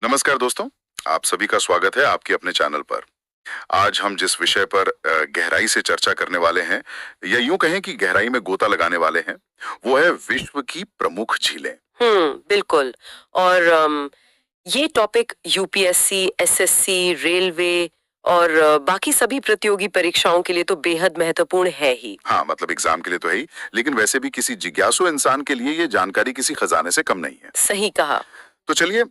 नमस्कार दोस्तों, आप सभी का स्वागत है आपके अपने चैनल पर। आज हम जिस विषय पर गहराई से चर्चा करने वाले हैं, या यूं कहें कि गहराई में गोता लगाने वाले हैं, वो है विश्व की प्रमुख झीलें। बिल्कुल। और ये टॉपिक यूपीएससी, एसएससी, रेलवे और बाकी सभी प्रतियोगी परीक्षाओं के लिए तो बेहद महत्वपूर्ण है ही। हाँ, मतलब एग्जाम के लिए तो है ही, लेकिन वैसे भी किसी जिज्ञासु इंसान के लिए ये जानकारी किसी खजाने से कम नहीं है। सही कहा। तो चलिए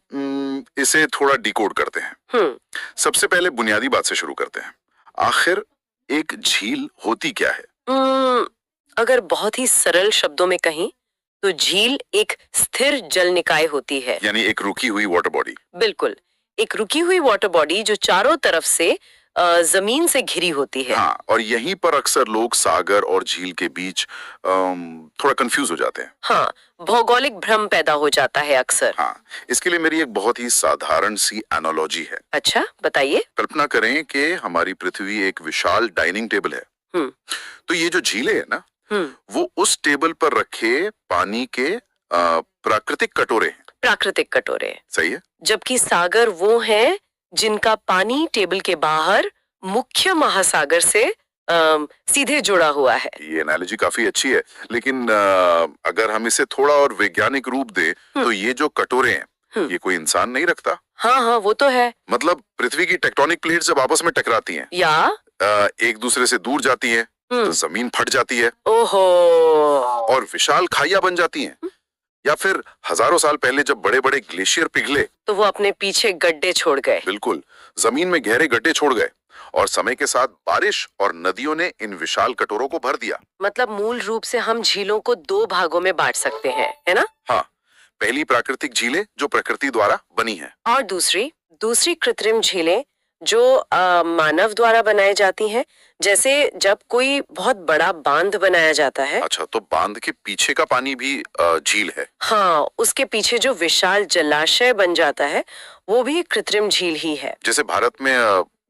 इसे थोड़ा डिकोड करते हैं। हम्म सबसे पहले बुनियादी बात से शुरू करते हैं। आखिर एक झील होती क्या है? हम्म, अगर बहुत ही सरल शब्दों में कहें तो झील एक स्थिर जल निकाय होती है। यानी एक रुकी हुई वाटर बॉडी। बिल्कुल, एक रुकी हुई वाटर बॉडी जो चारों तरफ से जमीन से घिरी होती है। हाँ, और यहीं पर अक्सर लोग सागर और झील के बीच थोड़ा कंफ्यूज हो जाते हैं। हाँ, भौगोलिक भ्रम पैदा हो जाता है अक्सर। हाँ, इसके लिए मेरी एक बहुत ही साधारण सी एनालॉजी है। अच्छा, बताइए। कल्पना करें कि हमारी पृथ्वी एक विशाल डाइनिंग टेबल है। हम्म तो ये जो झीलें है ना, हम्म वो उस टेबल पर रखे पानी के प्राकृतिक कटोरे हैं। प्राकृतिक कटोरे। सही है। जबकि सागर वो हैं जिनका पानी टेबल के बाहर मुख्य महासागर से सीधे जुड़ा हुआ है। ये एनालॉजी काफी अच्छी है, लेकिन अगर हम इसे थोड़ा और वैज्ञानिक रूप दे तो ये जो कटोरे हैं, ये कोई इंसान नहीं रखता। हाँ हाँ, वो तो है। मतलब पृथ्वी की टेक्टोनिक प्लेट जब आपस में टकराती हैं, या एक दूसरे से दूर जाती हैं, तो जमीन फट जाती है ओहो, और विशाल खाइयां बन जाती हैं। या फिर हजारों साल पहले जब बड़े बड़े ग्लेशियर पिघले तो वो अपने पीछे गड्ढे छोड़ गए। बिल्कुल, जमीन में गहरे गड्ढे छोड़ गए और समय के साथ बारिश और नदियों ने इन विशाल कटोरों को भर दिया। मतलब मूल रूप से हम झीलों को दो भागों में बांट सकते हैं, है ना? हाँ, पहली प्राकृतिक झीलें जो प्रकृति द्वारा बनी है, और दूसरी दूसरी कृत्रिम झीलें जो मानव द्वारा बनाई जाती हैं। जैसे जब कोई बहुत बड़ा बांध बनाया जाता है। अच्छा, तो बांध के पीछे का पानी भी झील है? हाँ, उसके पीछे जो विशाल जलाशय बन जाता है वो भी कृत्रिम झील ही है। जैसे भारत में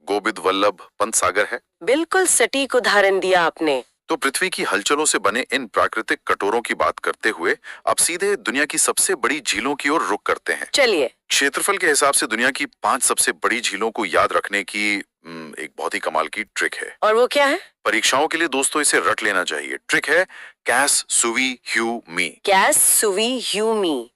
गोविंद वल्लभ पंत सागर है। बिल्कुल सटीक उदाहरण दिया आपने। तो पृथ्वी की हलचलों से बने इन प्राकृतिक कटोरों की बात करते हुए अब सीधे दुनिया की सबसे बड़ी झीलों की ओर रुख करते हैं। चलिए। क्षेत्रफल के हिसाब से दुनिया की 5 सबसे बड़ी झीलों को याद रखने की एक बहुत ही कमाल की ट्रिक है। और वो क्या है? परीक्षाओं के लिए दोस्तों इसे रट लेना चाहिए। ट्रिक है कैस सुवी ह्यू मी। कैस सुवी ह्यू मी।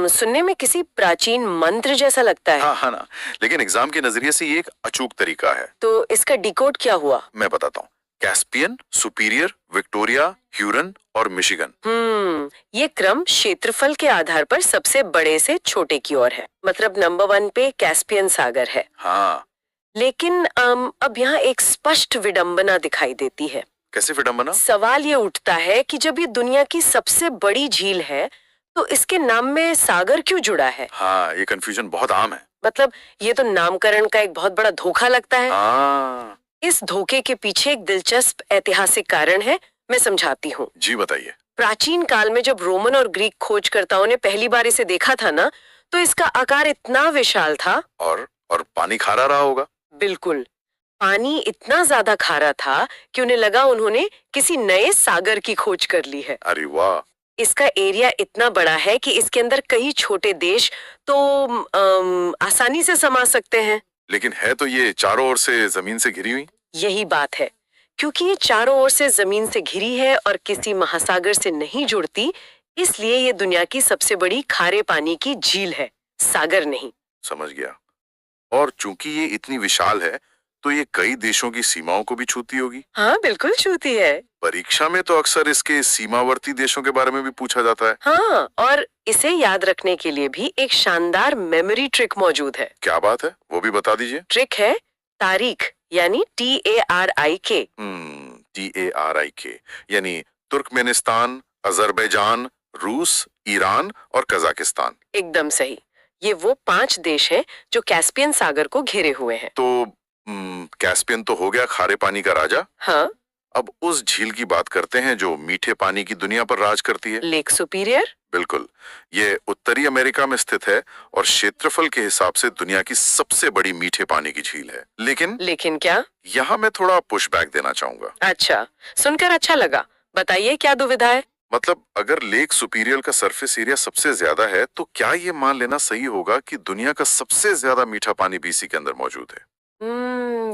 सुनने में किसी प्राचीन मंत्र जैसा लगता है। हाँ हाँ ना, लेकिन एग्जाम के नजरिए से ये एक अचूक तरीका है। तो इसका डिकोड क्या हुआ? मैं बताता हूँ। कैस्पियन, सुपीरियर, विक्टोरिया, ह्यूरन और मिशिगन। ये क्रम क्षेत्रफल के आधार पर सबसे बड़े से छोटे की ओर है। मतलब नंबर 1 पे कैस्पियन सागर है। हाँ, लेकिन अब यहाँ एक स्पष्ट विडंबना दिखाई देती है। कैसे विडंबना? सवाल ये उठता है कि जब ये दुनिया की सबसे बड़ी झील है तो इसके नाम में सागर क्यों जुड़ा है? हाँ, ये कंफ्यूजन बहुत आम है। मतलब ये तो नामकरण का एक बहुत बड़ा धोखा लगता है। हाँ, इस धोखे के पीछे एक दिलचस्प ऐतिहासिक कारण है, मैं समझाती हूँ। जी बताइए। प्राचीन काल में जब रोमन और ग्रीक खोजकर्ताओं ने पहली बार इसे देखा था ना, तो इसका आकार इतना विशाल था। और पानी खारा रहा होगा। बिल्कुल, पानी इतना ज्यादा खारा था कि उन्हें लगा उन्होंने किसी नए सागर की खोज कर ली है। अरे वाह! इसका एरिया इतना बड़ा है कि इसके अंदर कई छोटे देश तो आसानी से समा सकते हैं। लेकिन है तो ये चारों ओर से जमीन से घिरी हुई। यही बात है, क्योंकि ये चारों ओर से जमीन से घिरी है और किसी महासागर से नहीं जुड़ती, इसलिए ये दुनिया की सबसे बड़ी खारे पानी की झील है, सागर नहीं। समझ गया। और चूंकि ये इतनी विशाल है, तो ये कई देशों की सीमाओं को भी छूती होगी। हाँ, बिल्कुल छूती है। परीक्षा में तो अक्सर इसके सीमावर्ती देशों के बारे में भी पूछा जाता है। हाँ, और इसे याद रखने के लिए भी एक शानदार मेमोरी ट्रिक मौजूद है। क्या बात है, वो भी बता दीजिए। ट्रिक है तारीख, यानी TARIK। TARIK, यानी तुर्कमेनिस्तान, अजरबैजान, रूस, ईरान और कजाकिस्तान। एकदम सही। ये वो 5 देश हैं जो कैस्पियन सागर को घेरे हुए हैं। तो कैस्पियन तो हो गया खारे पानी का राजा। हाँ, अब उस झील की बात करते हैं जो मीठे पानी की दुनिया पर राज करती है। Lake superior. बिल्कुल, ये उत्तरी अमेरिका में स्थित है और क्षेत्रफल के हिसाब से दुनिया की सबसे बड़ी मीठे पानी की झील है। लेकिन क्या? यहाँ मैं थोड़ा पुशबैक देना चाहूंगा। अच्छा, सुनकर अच्छा लगा। बताइए क्या दुविधा है? मतलब अगर लेक सुपीरियर का सरफेस एरिया सबसे ज्यादा है तो क्या ये मान लेना सही होगा कि दुनिया का सबसे ज्यादा मीठा पानी बीसी के अंदर मौजूद है?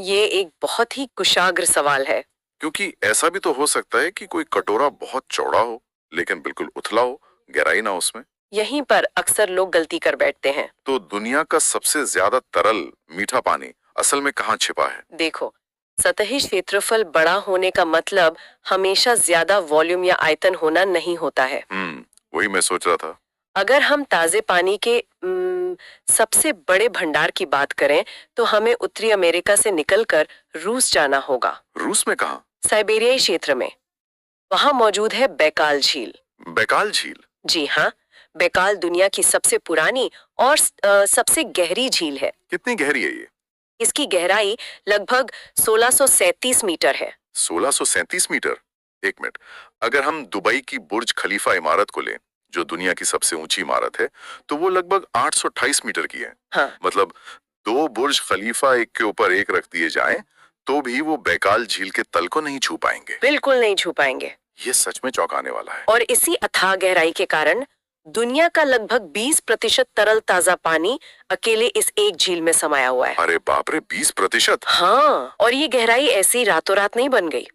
ये एक बहुत ही कुशाग्र सवाल है। क्योंकि ऐसा भी तो हो सकता है कि कोई कटोरा बहुत चौड़ा हो लेकिन बिल्कुल उथला हो, गहराई ना हो उसमें। यहीं पर अक्सर लोग गलती कर बैठते हैं। तो दुनिया का सबसे ज्यादा तरल मीठा पानी असल में कहाँ छिपा है? देखो, सतही क्षेत्रफल बड़ा होने का मतलब हमेशा ज्यादा वॉल्यूम या आयतन होना नहीं होता है। वही मैं सोच रहा था। अगर हम ताजे पानी के सबसे बड़े भंडार की बात करें तो हमें उत्तरी अमेरिका से निकलकर रूस जाना होगा। रूस में कहाँ? साइबेरियाई क्षेत्र में। वहां मौजूद है बैकाल झील। बैकाल झील? जी हाँ, बैकाल दुनिया की सबसे पुरानी और सबसे गहरी झील है। कितनी गहरी है ये? इसकी गहराई लगभग 1637 मीटर है। 1637 मीटर? एक मिनट, अगर हम दुबई की बुर्ज खलीफा इमारत को लें जो दुनिया की सबसे ऊंची इमारत है तो वो लगभग 828 मीटर की है। हाँ। मतलब दो बुर्ज खलीफा एक के ऊपर एक रख दिए जाएं तो भी वो बैकाल झील के तल को नहीं छू पाएंगे। बिल्कुल नहीं छू पाएंगे। ये सच में चौंकाने वाला है। और इसी अथाह गहराई के कारण दुनिया का लगभग 20% तरल ताजा पानी अकेले इस एक झील में समाया हुआ है। अरे बाप रे, 20%? हाँ, और ये गहराई ऐसी रातों रात नहीं बन गई।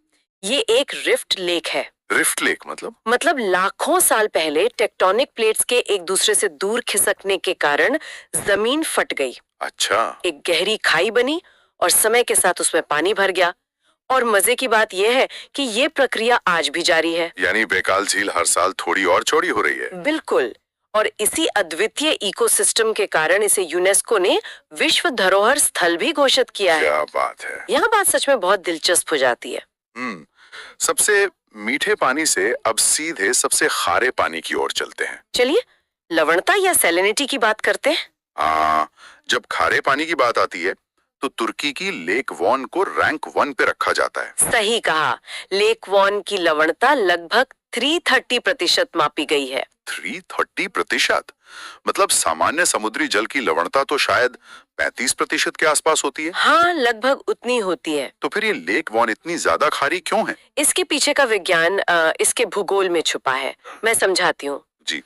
ये एक रिफ्ट लेक है। रिफ्ट लेक मतलब लाखों साल पहले टेक्टोनिक प्लेट्स के एक दूसरे से दूर खिसकने के कारण जमीन फट गई। अच्छा। एक गहरी खाई बनी और समय के साथ उसमें पानी भर गया। और मजे की बात यह है कि ये प्रक्रिया आज भी जारी है। यानी बैकाल झील हर साल थोड़ी और चौड़ी हो रही है। बिल्कुल। और इसी अद्वितीय इकोसिस्टम के कारण इसे यूनेस्को ने विश्व धरोहर स्थल भी घोषित किया है। क्या बात है। यहाँ बात सच में बहुत दिलचस्प हो जाती है। सबसे मीठे पानी से अब सीधे सबसे खारे पानी की ओर चलते हैं। चलिए लवणता या सैलिनिटी की बात करते हैं। जब खारे पानी की बात आती है तो तुर्की की लेक वॉन को रैंक 1 पे रखा जाता है। सही कहा। लेक वॉन की लवणता लगभग 330% मापी गई है। 330%? मतलब सामान्य समुद्री जल की लवणता तो शायद 35% के आसपास होती है। हाँ, लगभग उतनी होती है। तो फिर ये लेक वॉन इतनी ज्यादा खारी क्यों है? इसके पीछे का विज्ञान इसके भूगोल में छुपा है। मैं समझाती हूँ जी।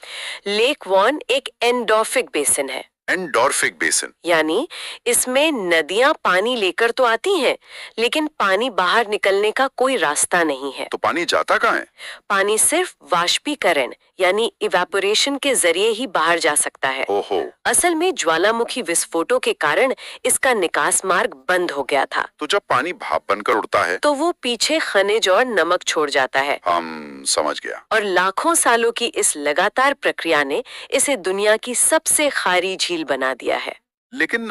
लेक वॉन एक एंडोर्फिक बेसिन है। एंडोर्फिक बेसिन यानी इसमें नदियां पानी लेकर तो आती हैं, लेकिन पानी बाहर निकलने का कोई रास्ता नहीं है। तो पानी जाता कहाँ है? पानी सिर्फ वाष्पीकरण यानी इवेपोरेशन के जरिए ही बाहर जा सकता है। ओहो। असल में ज्वालामुखी विस्फोटों के कारण इसका निकास मार्ग बंद हो गया था। तो जब पानी भाप बनकर उड़ता है तो वो पीछे खनिज और नमक छोड़ जाता है। हम समझ गया। और लाखों सालों की इस लगातार प्रक्रिया ने इसे दुनिया की सबसे खारी झील बना दिया है। लेकिन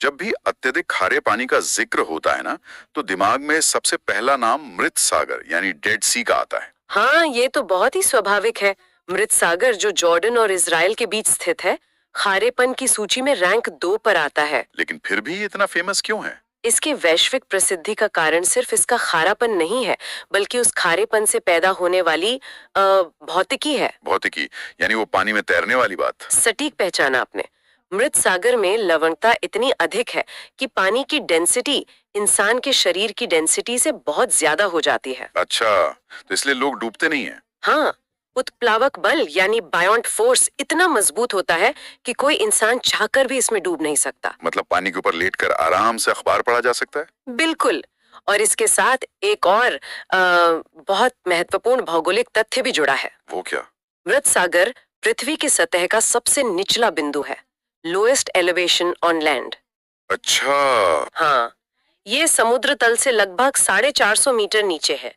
जब भी अत्यधिक खारे पानी का जिक्र होता है ना तो दिमाग में सबसे पहला नाम मृत सागर यानी डेड सी का आता है। हाँ, ये तो बहुत ही स्वाभाविक है। मृत सागर जो जॉर्डन और इजराइल के बीच स्थित है, खारेपन की सूची में रैंक 2 पर आता है। लेकिन फिर भी ये इतना फेमस क्यों है? इसके वैश्विक प्रसिद्धि का कारण सिर्फ इसका खारापन नहीं है, बल्कि उस खारेपन से पैदा होने वाली भौतिकी है। भौतिकी यानी वो पानी में तैरने वाली बात। सटीक पहचाना आपने। मृत सागर में लवणता इतनी अधिक है कि पानी की डेंसिटी इंसान के शरीर की डेंसिटी से बहुत ज्यादा हो जाती है। अच्छा, तो इसलिए लोग डूबते नहीं हैं। हाँ, उत्प्लावक बल यानी बायोंट फोर्स इतना मजबूत होता है कि कोई इंसान चाहकर भी इसमें डूब नहीं सकता। मतलब पानी के ऊपर लेटकर आराम से अखबार पढ़ा जा सकता है। बिल्कुल। और इसके साथ एक और बहुत महत्वपूर्ण भौगोलिक तथ्य भी जुड़ा है। वो क्या? मृत सागर पृथ्वी की सतह का सबसे निचला बिंदु है, लोएस्ट एलिवेशन ऑन लैंड। अच्छा। हाँ, ये समुद्र तल से लगभग 450 मीटर नीचे है।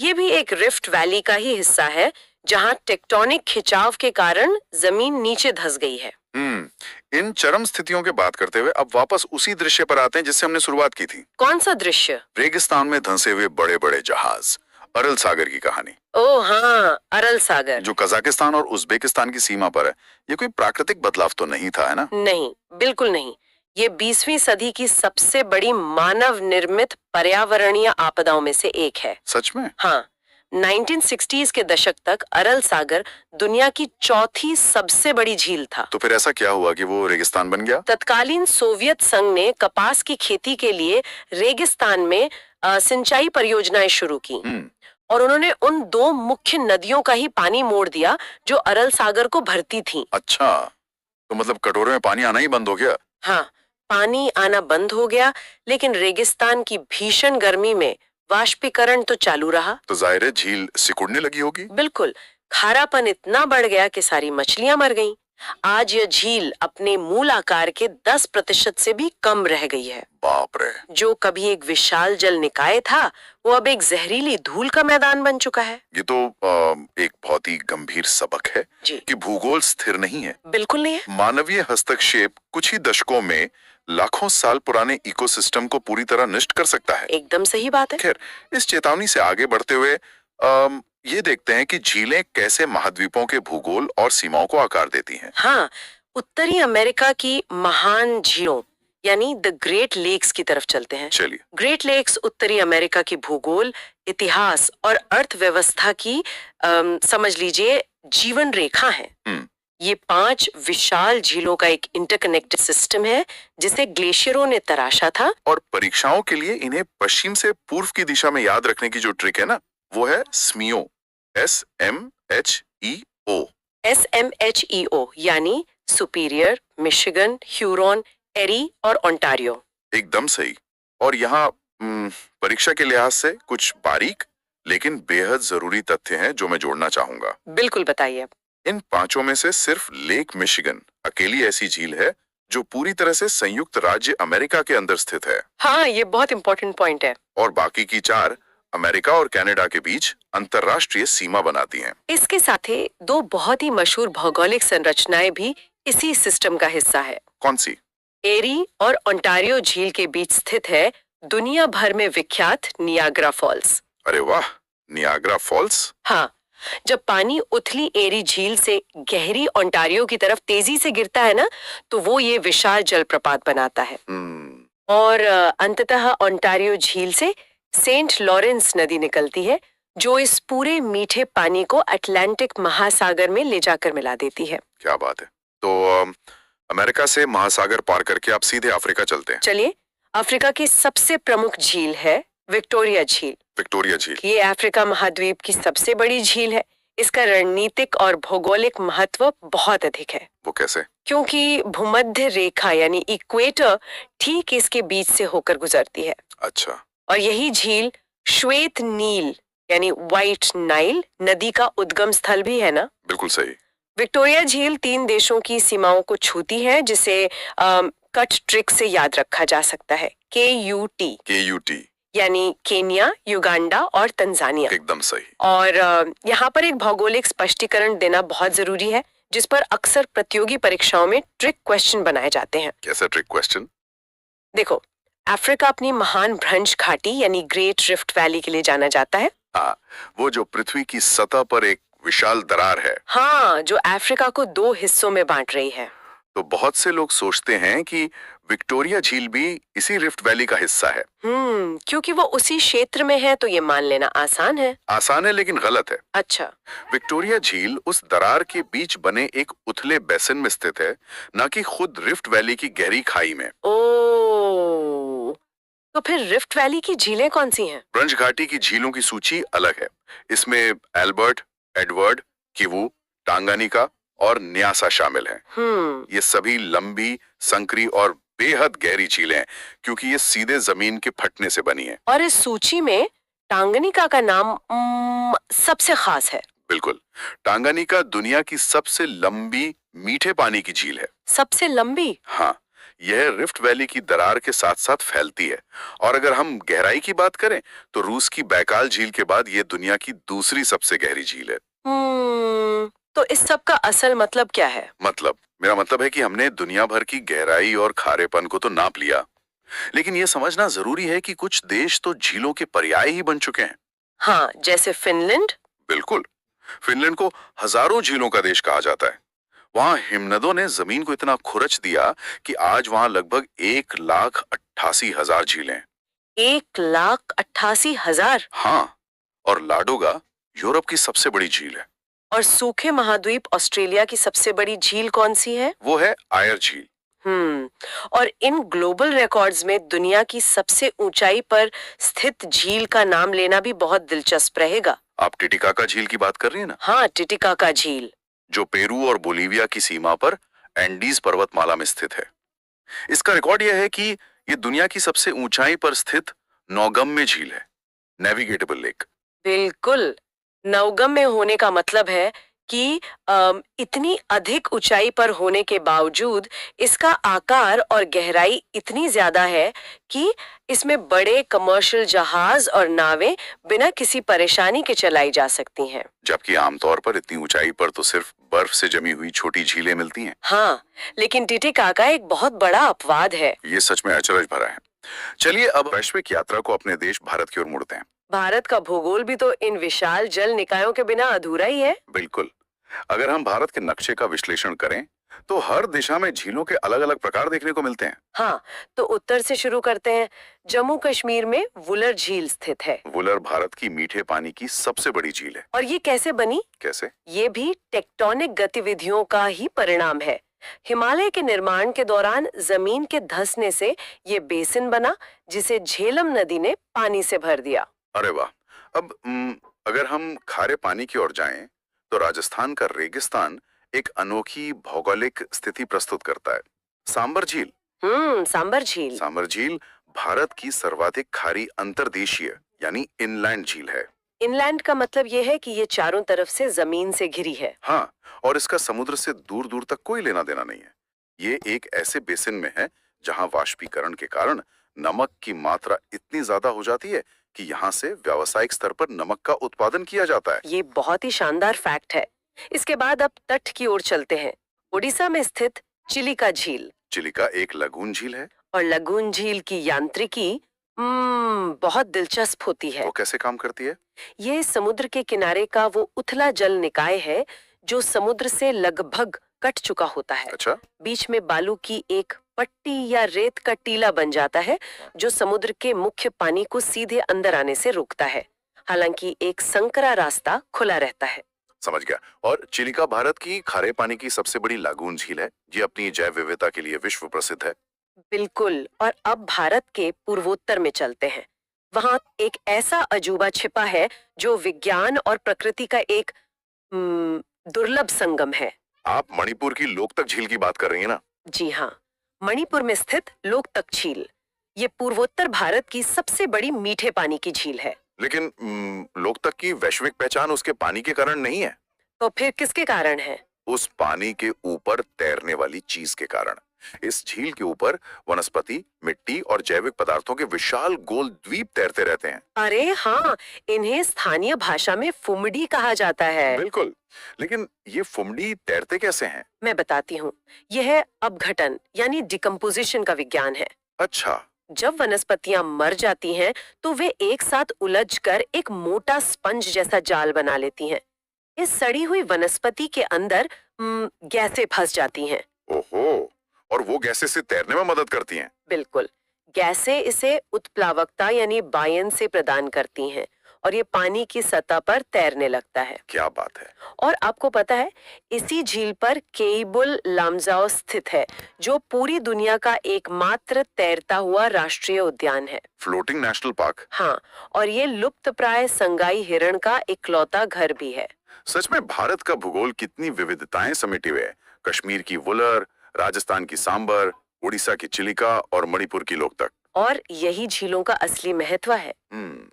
ये भी एक रिफ्ट वैली का ही हिस्सा है, जहाँ टेक्टोनिक खिंचाव के कारण जमीन नीचे धंस गई है। इन चरम स्थितियों के बात करते हुए अब वापस उसी दृश्य पर आते हैं जिससे हमने शुरुआत की थी। कौन सा दृश्य? रेगिस्तान में धंसे हुए बड़े बड़े जहाज, अरल सागर की कहानी। ओह हाँ, अरल सागर जो कजाकिस्तान और उज्बेकिस्तान की सीमा पर है। ये कोई प्राकृतिक बदलाव तो नहीं था, है ना? नहीं, बिल्कुल नहीं। ये 20वीं सदी की सबसे बड़ी मानव निर्मित पर्यावरणीय आपदाओं में से एक है। सच में? हाँ, 1960s के दशक तक अरल सागर दुनिया की चौथी सबसे बड़ी झील था। तो फिर ऐसा क्या हुआ कि वो रेगिस्तान बन गया? तत्कालीन सोवियत संघ ने कपास की खेती के लिए रेगिस्तान में सिंचाई परियोजनाएं शुरू की। और उन्होंने उन दो मुख्य नदियों का ही पानी मोड़ दिया जो अरल सागर को भरती थीं। अच्छा, तो मतलब कटोरे में पानी आना ही बंद हो गया। हाँ, पानी आना बंद हो गया, लेकिन रेगिस्तान की भीषण गर्मी में वाष्पीकरण तो चालू रहा। तो जाहिर है झील सिकुड़ने लगी होगी। बिल्कुल, खारापन इतना बढ़ गया कि सारी मछलियां मर गईं। आज यह झील अपने मूल आकार के 10% से भी कम रह गई है। बाप रे। जो कभी एक विशाल जल निकाय था, वो अब एक जहरीली धूल का मैदान बन चुका है। ये तो एक बहुत ही गंभीर सबक है जी, कि भूगोल स्थिर नहीं है। बिल्कुल नहीं है। मानवीय हस्तक्षेप कुछ ही दशकों में लाखों साल पुराने इकोसिस्टम को पूरी तरह नष्ट कर सकता है। एकदम सही बात है। खैर, इस चेतावनी से आगे बढ़ते हुए ये देखते हैं कि झीलें कैसे महाद्वीपों के भूगोल और सीमाओं को आकार देती हैं। हाँ, उत्तरी अमेरिका की महान झीलों यानी द ग्रेट लेक्स की तरफ चलते हैं। चलिए। ग्रेट लेक्स उत्तरी अमेरिका की भूगोल, इतिहास और अर्थव्यवस्था की समझ लीजिए जीवन रेखा है। ये 5 विशाल झीलों का एक इंटरकनेक्टेड सिस्टम है जिसे ग्लेशियरों ने तराशा था। और परीक्षाओं के लिए इन्हें पश्चिम से पूर्व की दिशा में याद रखने की जो ट्रिक है ना, वो है SMEO, SMHEO। SMHEO यानी सुपीरियर, मिशिगन, ह्यूरॉन, एरी और ओंटारियो। एकदम सही। और यहाँ परीक्षा के लिहाज से कुछ बारीक लेकिन बेहद जरूरी तथ्य हैं जो मैं जोड़ना चाहूंगा। बिल्कुल, बताइए। इन 5 में से सिर्फ लेक मिशिगन अकेली ऐसी झील है जो पूरी तरह से संयुक्त राज्य अमेरिका के अंदर स्थित है। हाँ, ये बहुत इंपॉर्टेंट पॉइंट है। और बाकी की 4 अमेरिका और कनाडा के बीच अंतरराष्ट्रीय सीमा बनाती हैं। इसके साथ ही 2 बहुत ही मशहूर भौगोलिक संरचनाएं भी इसी सिस्टम का हिस्सा है। कौन सी? एरी और ओंटारियो झील के बीच स्थित है दुनिया भर में विख्यात नियाग्रा फॉल्स। अरे वाह, नियाग्रा फॉल्स। हाँ, जब पानी उथली एरी झील से गहरी ओंटारियो की तरफ तेजी से गिरता है ना, तो वो ये विशाल जलप्रपात बनाता है। और अंततः ओंटारियो झील से सेंट लॉरेंस नदी निकलती है जो इस पूरे मीठे पानी को अटलांटिक महासागर में ले जाकर मिला देती है। क्या बात है। तो अमेरिका से महासागर पार करके आप सीधे अफ्रीका चलते हैं। चलिए, अफ्रीका की सबसे प्रमुख झील है विक्टोरिया झील। विक्टोरिया झील। ये अफ्रीका महाद्वीप की सबसे बड़ी झील है। इसका रणनीतिक और भौगोलिक महत्व बहुत अधिक है। वो कैसे? क्योंकि भूमध्य रेखा यानी इक्वेटर ठीक इसके बीच से होकर गुजरती है। अच्छा। और यही झील श्वेत नील यानी व्हाइट नाइल नदी का उद्गम स्थल भी है ना। बिल्कुल सही। विक्टोरिया झील 3 देशों की सीमाओं को छूती है जिसे कट ट्रिक से याद रखा जा सकता है। KUT यानी केन्या, युगांडा और तंजानिया। एकदम सही। और यहाँ पर एक भौगोलिक स्पष्टीकरण देना बहुत जरूरी है जिस पर अक्सर प्रतियोगी परीक्षाओं में ट्रिक क्वेश्चन बनाए जाते हैं। कैसा ट्रिक क्वेश्चन? देखो, अफ्रीका अपनी महान भ्रंश घाटी यानी ग्रेट रिफ्ट वैली के लिए जाना जाता है। हाँ, वो जो पृथ्वी की सतह पर एक विशाल दरार है। हाँ, जो अफ्रीका को 2 हिस्सों में बांट रही है। तो बहुत से लोग सोचते हैं कि विक्टोरिया झील भी इसी रिफ्ट वैली का हिस्सा है। क्योंकि वो उसी क्षेत्र में है तो ये मान लेना आसान है। आसान है लेकिन गलत है। अच्छा। विक्टोरिया झील उस दरार के बीच बने एक उथले बेसिन में स्थित है, न कि खुद रिफ्ट वैली की गहरी खाई में। ओह, तो फिर रिफ्ट वैली की झीलें कौन सी हैं? ब्रंश घाटी की झीलों की सूची अलग है। इसमें एल्बर्ट, एडवर्ड, किवू, टांगानिका और न्यासा शामिल हैं। ये सभी लंबी, संकरी और बेहद गहरी झीलें हैं क्योंकि ये सीधे जमीन के फटने से बनी है। और इस सूची में टांगानिका का नाम सबसे खास है। बिल्कुल। टांगानिका दुनिया की सबसे लंबी मीठे पानी की झील है। सबसे लंबी? हाँ, यह रिफ्ट वैली की दरार के साथ साथ फैलती है। और अगर हम गहराई की बात करें तो रूस की बैकाल झील के बाद यह दुनिया की दूसरी सबसे गहरी झील है। तो इस सब का असल मतलब क्या है? मेरा मतलब है कि हमने दुनिया भर की गहराई और खारेपन को तो नाप लिया, लेकिन यह समझना जरूरी है कि कुछ देश तो झीलों के पर्याय ही बन चुके हैं। हाँ, जैसे फिनलैंड। बिल्कुल। फिनलैंड को हजारों झीलों का देश कहा जाता है। वहां हिमनदों ने जमीन को इतना खुरच दिया कि आज वहां लगभग 1,88,000 झीलें। 1,88,000? हाँ, और लाडोगा यूरोप की सबसे बड़ी झील है। और सूखे महाद्वीप ऑस्ट्रेलिया की सबसे बड़ी झील कौन सी है? वो है आयर झील। और इन ग्लोबल रिकॉर्ड्स में दुनिया की सबसे ऊंचाई पर स्थित झील का नाम लेना भी बहुत दिलचस्प रहेगा। आप टिटिकाका झील की बात कर रही है ना, हाँ, टिटिकाका झील। जो पेरू और बोलीविया की सीमा पर एंडीज पर्वतमाला में स्थित है। इसका रिकॉर्ड यह है कि ये दुनिया की सबसे ऊंचाई पर स्थित नौगम्य झील है, नेविगेटेबल लेक। बिल्कुल, नवगम्य होने का मतलब है कि इतनी अधिक ऊंचाई पर होने के बावजूद इसका आकार और गहराई इतनी ज्यादा है कि इसमें बड़े कमर्शियल जहाज और नावें बिना किसी परेशानी के चलाई जा सकती हैं। जबकि आमतौर पर इतनी ऊंचाई पर तो सिर्फ बर्फ से जमी हुई छोटी झीलें मिलती हैं। हाँ, लेकिन टिटिकाका एक बहुत बड़ा अपवाद है। ये सच में अचरज भरा है। चलिए अब वैश्विक यात्रा को अपने देश भारत की ओर मुड़ते हैं। भारत का भूगोल भी तो इन विशाल जल निकायों के बिना अधूरा ही है। बिल्कुल, अगर हम भारत के नक्शे का विश्लेषण करें तो हर दिशा में झीलों के अलग अलग प्रकार देखने को मिलते हैं। हाँ, तो उत्तर से शुरू करते हैं। जम्मू कश्मीर में वुलर झील स्थित है। वुलर भारत की मीठे पानी की सबसे बड़ी झील है। और ये कैसे बनी? कैसे? ये भी टेक्टोनिक गतिविधियों का ही परिणाम है। हिमालय के निर्माण के दौरान जमीन के धंसने से ये बेसिन बना, जिसे झेलम नदी ने पानी से भर दिया। अरे वाह। अब अगर हम खारे पानी की ओर जाएं तो राजस्थान का रेगिस्तान एक अनोखी भौगोलिक स्थिति प्रस्तुत करता है। सांबर झील। सांबर झील। सांबर झील भारत की सर्वाधिक खारी अंतर्देशीय यानी इनलैंड झील है। इनलैंड का मतलब ये है कि ये चारों तरफ से जमीन से घिरी है। हाँ, और इसका समुद्र से दूर दूर तक कोई लेना देना नहीं है। ये एक ऐसे बेसिन में है जहां वाष्पीकरण के कारण नमक की मात्रा इतनी ज्यादा हो जाती है कि यहाँ से व्यावसायिक स्तर पर नमक का उत्पादन किया जाता है। ये बहुत ही शानदार फैक्ट है। इसके बाद अब तट की ओर चलते हैं। ओडिशा में स्थित चिलिका झील। चिलिका एक लगून झील है। और लगून झील की यांत्रिकी बहुत दिलचस्प होती है। वो कैसे काम करती है? ये समुद्र के किनारे का वो उथला जल निकाय है जो समुद्र से लगभग कट चुका होता है। अच्छा। बीच में बालू की एक पट्टी या रेत का टीला बन जाता है जो समुद्र के मुख्य पानी को सीधे अंदर आने से रोकता है। हालांकि एक संकरा रास्ता खुला रहता है। समझ गया। और चिलिका भारत की खारे पानी की सबसे बड़ी लागून झील है। ये अपनी जैव विविधता के लिए विश्व प्रसिद्ध है। बिल्कुल। और अब भारत के पूर्वोत्तर में चलते हैं। वहाँ एक ऐसा अजूबा छिपा है जो विज्ञान और प्रकृति का एक दुर्लभ संगम है। आप मणिपुर की लोकतक झील की बात कर रही हैं ना? जी हाँ, मणिपुर में स्थित लोकतक झील। ये पूर्वोत्तर भारत की सबसे बड़ी मीठे पानी की झील है। लेकिन लोकतक की वैश्विक पहचान उसके पानी के कारण नहीं है। तो फिर किसके कारण है? उस पानी के ऊपर तैरने वाली चीज के कारण। इस झील के ऊपर वनस्पति, मिट्टी और जैविक पदार्थों के विशाल गोल द्वीप तैरते रहते हैं। अरे हाँ, इन्हें स्थानीय भाषा में फुमडी कहा जाता है। बिल्कुल। लेकिन ये फुमडी तैरते कैसे हैं? मैं बताती हूँ। यह अपघटन यानी डिकम्पोजिशन का विज्ञान है। अच्छा। जब वनस्पतियां मर जाती हैं, तो वे एक साथ उलझकर एक मोटा स्पंज जैसा जाल बना लेती हैं। इस सड़ी हुई वनस्पति के अंदर गैसें फंस जाती हैं। ओहो, और वो गैसें से तैरने में मदद करती हैं। बिल्कुल। गैसें इसे उत्प्लावकता यानी बायन से प्रदान करती हैं और ये पानी की सतह पर तैरने लगता है। क्या बात है। और आपको पता है, इसी झील पर केइबुल लामजाओ स्थित है जो पूरी दुनिया का एकमात्र तैरता हुआ राष्ट्रीय उद्यान है। Floating national park. हाँ, और ये लुप्तप्राय संगाई हिरण का इकलौता घर भी है। सच में भारत का भूगोल कितनी विविधताएं समेटे हुए है। कश्मीर की वुलर, राजस्थान की सांबर, उड़ीसा की चिलिका और मणिपुर की लोकतक। और यही झीलों का असली महत्व है।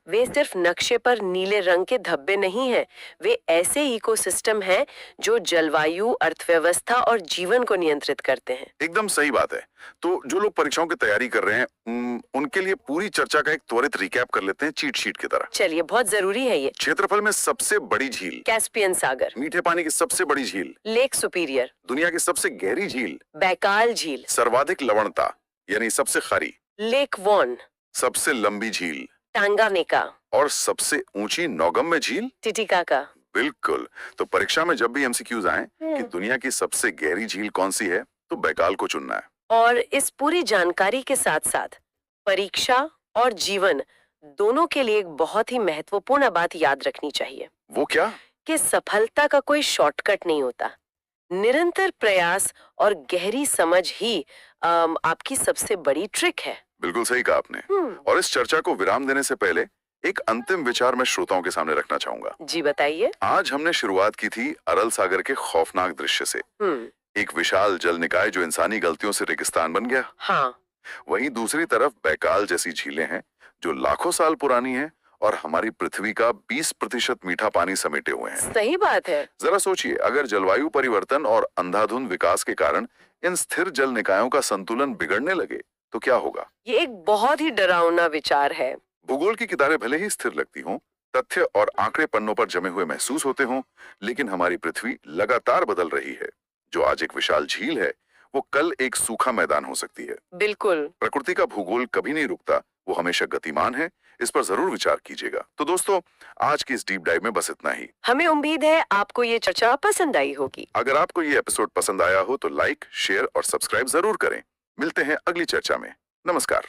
वे सिर्फ नक्शे पर नीले रंग के धब्बे नहीं हैं, वे ऐसे इकोसिस्टम हैं जो जलवायु, अर्थव्यवस्था और जीवन को नियंत्रित करते हैं। एकदम सही बात है। तो जो लोग परीक्षाओं की तैयारी कर रहे हैं, उनके लिए पूरी चर्चा का एक त्वरित रिकैप कर लेते हैं चीट शीट की तरह। चलिए, बहुत जरूरी है ये। क्षेत्रफल में सबसे बड़ी झील कैस्पियन सागर। मीठे पानी की सबसे बड़ी झील लेक सुपीरियर। दुनिया की सबसे गहरी झील बैकाल झील। सर्वाधिक लवणता यानी सबसे खारी लेक वॉन। सबसे लंबी झील टांगानेका। और सबसे ऊंची नौगम्य झील टिटिकाका। बिल्कुल। तो परीक्षा में जब भी एमसीक्यूज आए कि दुनिया की सबसे गहरी झील कौन सी है, तो बैकाल को चुनना है। और इस पूरी जानकारी के साथ साथ परीक्षा और जीवन दोनों के लिए एक बहुत ही महत्वपूर्ण बात याद रखनी चाहिए। वो क्या? कि सफलता का कोई शॉर्टकट नहीं होता। निरंतर प्रयास और गहरी समझ ही आपकी सबसे बड़ी ट्रिक है। बिल्कुल सही कहा आपने। और इस चर्चा को विराम देने से पहले एक अंतिम विचार मैं श्रोताओं के सामने रखना चाहूंगा। जी बताइए। आज हमने शुरुआत की थी अरल सागर के खौफनाक दृश्य से। एक विशाल जल निकाय जो इंसानी गलतियों से रेगिस्तान बन गया। हाँ। वहीं दूसरी तरफ बैकाल जैसी झीलें हैं जो लाखों साल पुरानी हैं और हमारी पृथ्वी का 20% मीठा पानी समेटे हुए हैं। सही बात है। जरा सोचिए, अगर जलवायु परिवर्तन और अंधाधुंध विकास के कारण इन स्थिर जल निकायों का संतुलन बिगड़ने लगे तो क्या होगा? ये एक बहुत ही डरावना विचार है। भूगोल की किताबें भले ही स्थिर लगती हों, तथ्य और आंकड़े पन्नों पर जमे हुए महसूस होते हों, लेकिन हमारी पृथ्वी लगातार बदल रही है। जो आज एक विशाल झील है, वो कल एक सूखा मैदान हो सकती है। बिल्कुल। प्रकृति का भूगोल कभी नहीं रुकता, वो हमेशा गतिमान है। इस पर जरूर विचार कीजिएगा। तो दोस्तों, आज की इस डीप डाइव में बस इतना ही। हमें उम्मीद है आपको ये चर्चा पसंद आई होगी। अगर आपको ये एपिसोड पसंद आया हो तो लाइक, शेयर और सब्सक्राइब जरूर करें। मिलते हैं अगली चर्चा में। नमस्कार।